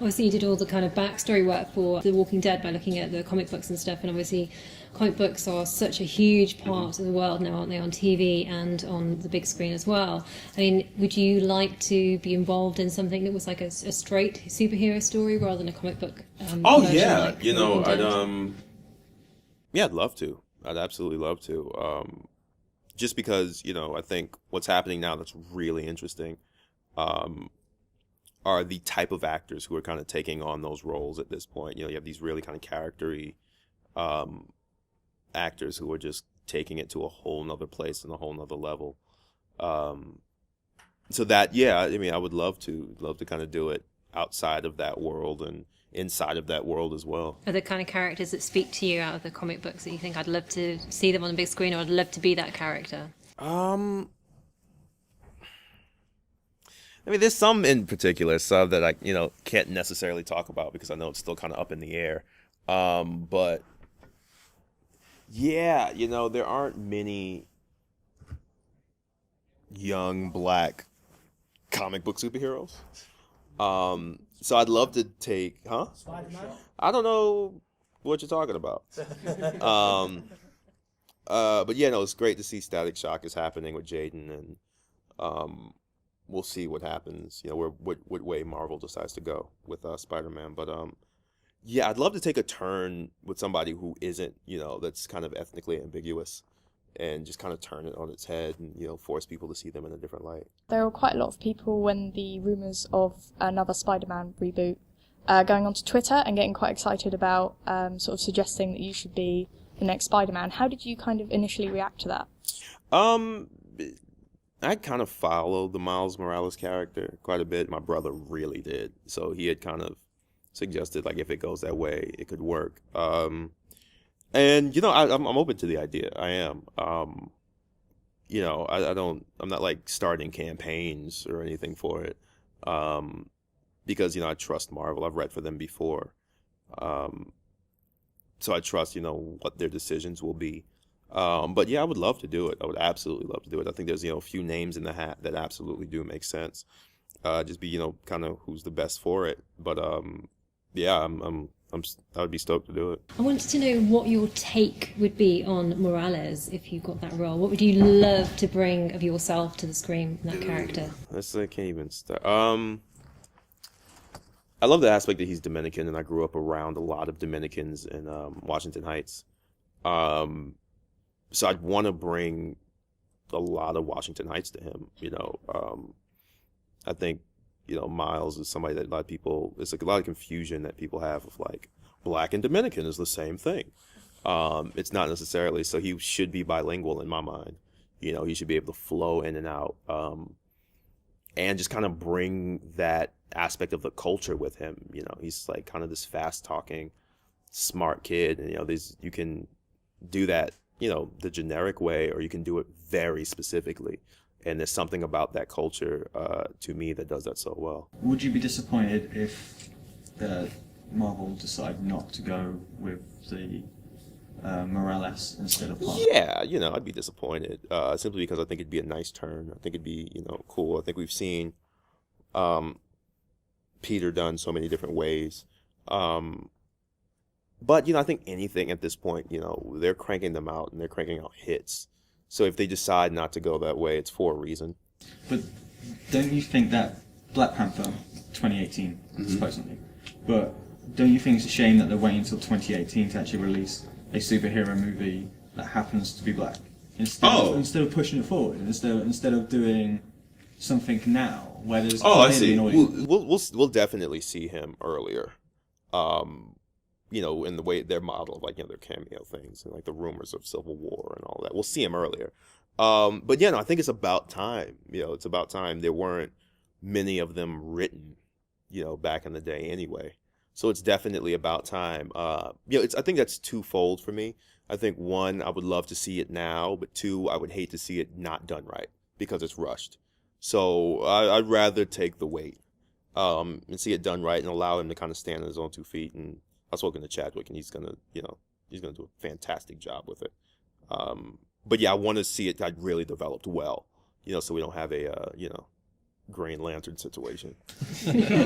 Obviously, you did all the kind of backstory work for The Walking Dead by looking at the comic books and stuff, and obviously comic books are such a huge part of the world now, aren't they, on TV and on the big screen as well. I mean, would you like to be involved in something that was like a straight superhero story rather than a comic book Oh version, yeah, like you The know, Walking Dead? yeah, I'd love to. I'd absolutely love to. Just because, you know, I think what's happening now that's really interesting um, are the type of actors who are kind of taking on those roles at this point. You know, you have these really kind of character-y um, actors who are just taking it to a whole nother place and a whole nother level. So that, yeah, I mean, I would love to kind of do it outside of that world and inside of that world as well. Are there kind of characters that speak to you out of the comic books that you think I'd love to see them on the big screen, or I'd love to be that character? I mean, there's some in particular, some that I, you know, can't necessarily talk about because I know it's still kind of up in the air. But yeah, you know, there aren't many young black comic book superheroes. So I'd love to take, Spider-Man? I don't know what you're talking about. But yeah, no, it's great to see Static Shock is happening with Jaden, and we'll see what happens. You know, what way Marvel decides to go with Spider-Man. But yeah, I'd love to take a turn with somebody who isn't, you know, that's kind of ethnically ambiguous, and just kind of turn it on its head and, you know, force people to see them in a different light. There were quite a lot of people when the rumours of another Spider-Man reboot going onto Twitter and getting quite excited about sort of suggesting that you should be the next Spider-Man. How did you kind of initially react to that? I kind of followed the Miles Morales character quite a bit. My brother really did. So he had kind of suggested, like, if it goes that way, it could work. And, you know, I'm open to the idea. I am. You know, I'm not like starting campaigns or anything for it. Because, you know, I trust Marvel. I've read for them before. So I trust, you know, what their decisions will be. But yeah, I would love to do it. I would absolutely love to do it. I think there's, you know, a few names in the hat that absolutely do make sense. Just be, you know, kind of who's the best for it. But yeah, I would be stoked to do it. I wanted to know what your take would be on Morales if you got that role. What would you love to bring of yourself to the screen in that character? I can't even start. I love the aspect that he's Dominican, and I grew up around a lot of Dominicans in Washington Heights. So I'd want to bring a lot of Washington Heights to him. You know, I think, you know, Miles is somebody that a lot of people, it's like a lot of confusion that people have of like black and Dominican is the same thing. It's not necessarily, so he should be bilingual in my mind. You know, he should be able to flow in and out, and just kind of bring that aspect of the culture with him. You know, he's like kind of this fast talking, smart kid, and, you know, you can do that, you know, the generic way, or you can do it very specifically. And there's something about that culture, to me, that does that so well. Would you be disappointed if Marvel decided not to go with the Morales instead of Park? Yeah, you know, I'd be disappointed, simply because I think it'd be a nice turn. I think it'd be, you know, cool. I think we've seen Peter done so many different ways. But, you know, I think anything at this point, you know, they're cranking them out, and they're cranking out hits. So if they decide not to go that way, it's for a reason. But don't you think that Black Panther 2018, supposedly, but don't you think it's a shame that they're waiting until 2018 to actually release a superhero movie that happens to be black? Instead of pushing it forward, instead of doing something now where there's I see. an audience. We'll definitely see him earlier. You know, in the way their model, like, you know, their cameo things and like the rumors of Civil War and all that. We'll see him earlier. But yeah, no, I think it's about time. You know, it's about time. There weren't many of them written, you know, back in the day anyway. So it's definitely about time. You know, I think that's twofold for me. I think, one, I would love to see it now, but two, I would hate to see it not done right because it's rushed. So I'd rather take the wait and see it done right and allow him to kind of stand on his own 2 feet. And I've spoken to Chadwick, and he's gonna do a fantastic job with it. But yeah, I want to see it like really developed well, you know, so we don't have a you know, Green Lantern situation.